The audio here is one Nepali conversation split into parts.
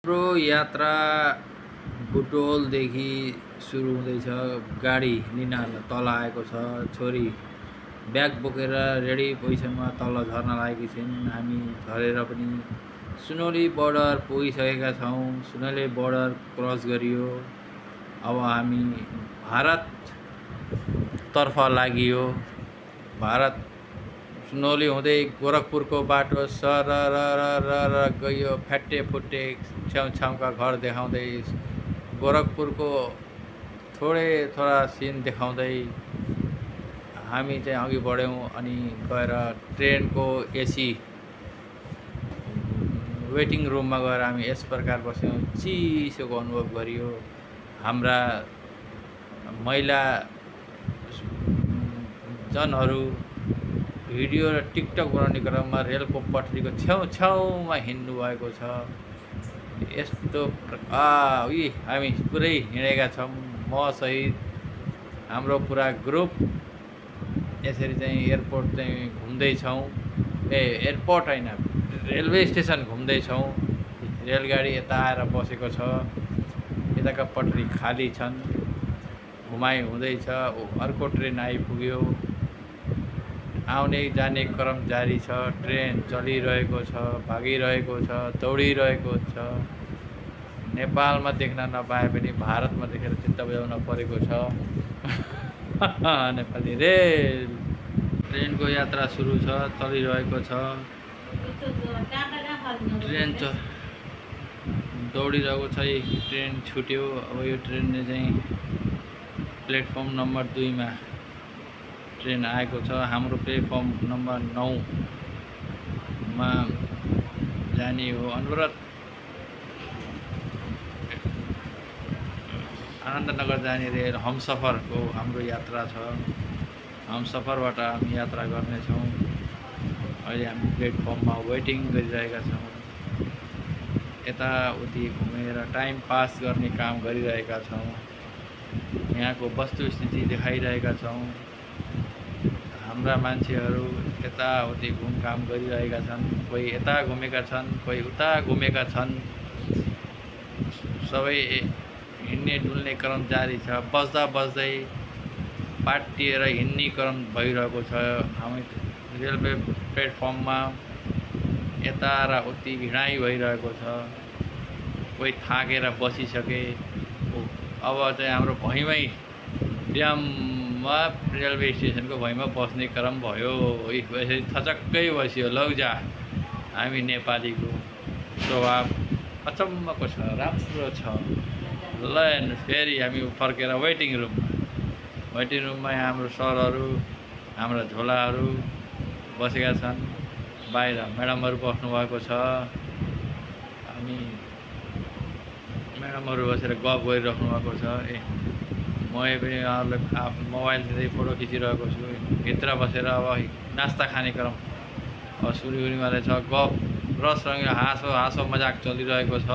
हाम्रो यात्रा बुटवलदेखि सुरु हुँदैछ। गाडी लिन तल आएको छ। छोरी ब्याग बोकेर रेडी पोजिसनमा तल झर्न लागेकी छिन्। हामी झरेर पनि सुनौली बोर्डर पुगिसकेका छौँ। सुनौली बोर्डर क्रस गरियो। अब हामी भारततर्फ लागियो। भारत सुनौली हुँदै गोरखपुरको बाटो सरर गयो। फ्याटे फुटे छेउछाउका घर देखाउँदै गोरखपुरको थोडा सिन देखाउँदै हामी चाहिँ अघि बढ्यौँ। अनि गएर ट्रेनको एसी वेटिङ रुममा गएर हामी यस प्रकार बस्यौँ। चिसोको अनुभव गरियो। हाम्रा महिला जनहरू भिडियो र टिकटक बनाउने क्रममा रेलको पटरीको छेउछाउमा हिँड्नु भएको छ। यस्तो हामी पुरै हिँडेका छौँ, म सहित हाम्रो पुरा ग्रुप। यसरी चाहिँ एयरपोर्ट चाहिँ घुम्दैछौँ। एयरपोर्ट होइन, रेलवे स्टेसन घुम्दैछौँ। रेलगाडी यता आएर बसेको छ। यताका पटरी खाली छन्। घुमाइ हुँदैछ। अर्को ट्रेन आइपुग्यो। आउने जाने क्रम जारी छ। ट्रेन चलिरहेको छ, भागिरहेको छ, दौडिरहेको छ। नेपालमा देख्न नपाए पनि भारतमा देखेर चित्त बुझाउन परेको छ। नेपाली रेल ट्रेनको यात्रा सुरु छ, चलिरहेको छ। ट्रेन दौडिरहेको छ। ट्रेन छुट्यो। अब यो ट्रेनले चाहिँ प्लेटफर्म नम्बर 2 मा ट्रेन आएको छ। हाम्रो प्लेटफर्म नम्बर 9 मा जाने हो। अनवरत आनन्दनगर जाने रेल हमसफरको हाम्रो यात्रा छ। हमसफरबाट हामी यात्रा गर्नेछौँ। अहिले हामी प्लेटफर्ममा वेटिङ गरिरहेका छौँ। यताउति घुमेर टाइम पास गर्ने काम गरिरहेका छौँ। यहाँको वस्तुस्थिति देखाइरहेका छौँ। हाम्रा मान्छेहरू यताउति घुमघाम गरिरहेका छन्। कोही यता घुमेका छन्, कोही उता घुमेका छन्। सबै हिँड्ने डुल्ने क्रम जारी छ। बस्दा बस्दै पाटिएर हिँड्ने क्रम भइरहेको छ। हामी रेलवे प्लेटफर्ममा यता र उति हिँडाइ भइरहेको छ। कोही थाकेर बसिसके। अब चाहिँ हाम्रो भुइँमै ड्याममा रेलवे स्टेसनको भुइँमा बस्ने क्रम भयो। यसरी थचक्कै बस्यो। लौजा हामी नेपालीको स्वभाव अचम्मको छ, राम्रो छ। ल हेर्नुहोस्, फेरि हामी फर्केर वेटिङ रुममा हाम्रो सरहरू, हाम्रा झोलाहरू बसेका छन्। बाहिर म्याडमहरू बस्नुभएको छ। हामी म्याडमहरू बसेर गफ गरिराख्नु भएको छ। म पनि आफ्नो मोबाइल लिँदै फोटो खिचिरहेको छु। भित्र बसेर अब नास्ता खाने क्रम अब सुरु हुनेवाला छ। गफ रसँग हाँसो मजाक चलिरहेको छ।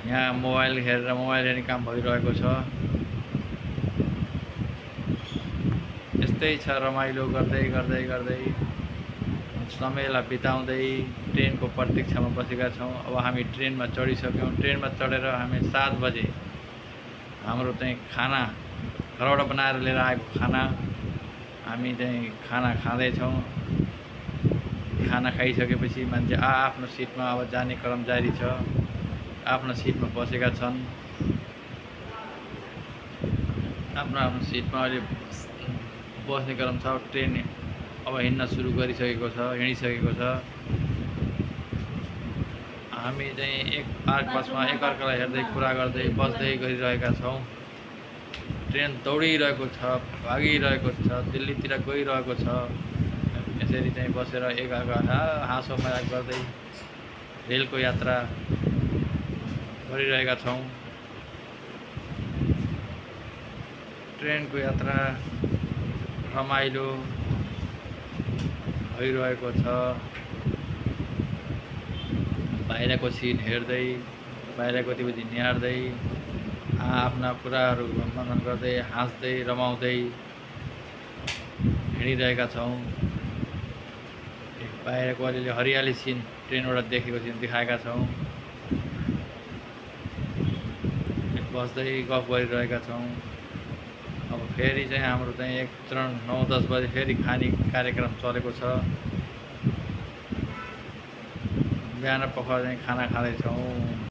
यहाँ मोबाइल हेर्ने काम भइरहेको छ। यस्तै छ। रमाइलो गर्दै समयलाई बिताउँदै ट्रेनको प्रतीक्षामा बसेका छौँ। अब हामी ट्रेनमा चढिसक्यौँ। ट्रेनमा चढेर हामी 7 बजे हाम्रो चाहिँ खाना घरबाट बनाएर लिएर आएको खाना हामी चाहिँ खाना खाँदैछौँ। खाना खाइसकेपछि मान्छे आफ्नो सिटमा अब जाने क्रम जारी छ। आफ्नो सिटमा बसेका छन्। आफ्नो सिटमा अहिले बस्ने क्रम छ। ट्रेन अब हिँड्न सुरु गरिसकेको छ, हिँडिसकेको छ। हामी चाहिँ एक आपसमा एकअर्कालाई हेर्दै कुरा गर्दै बस्दै गरिरहेका छौँ। ट्रेन दौडिरहेको छ, भागिरहेको छ, दिल्लीतिर गइरहेको छ। यसरी चाहिँ बसेर एकअर्का हाँसो मजाक गर्दै रेलको यात्रा गरिरहेका छौँ। ट्रेनको यात्रा रमाइलो भइरहेको छ। बाहिरको सिन हेर्दै, बाहिरको गतिविधि निहार्दै, आफ्ना कुराहरू मनन गर्दै, हाँस्दै रमाउँदै हिँडिरहेका छौँ। बाहिरको अलिअलि हरियाली सिन ट्रेनबाट देखेको देखाएका छौँ। बस्दै गफ गरिरहेका छौँ। अब फेरि चाहिँ हाम्रो चाहिँ 1 चरण 9-10 बजे फेरि खाने कार्यक्रम चलेको छ। बिहान पख चाहिँ खाना खाँदैछौँ।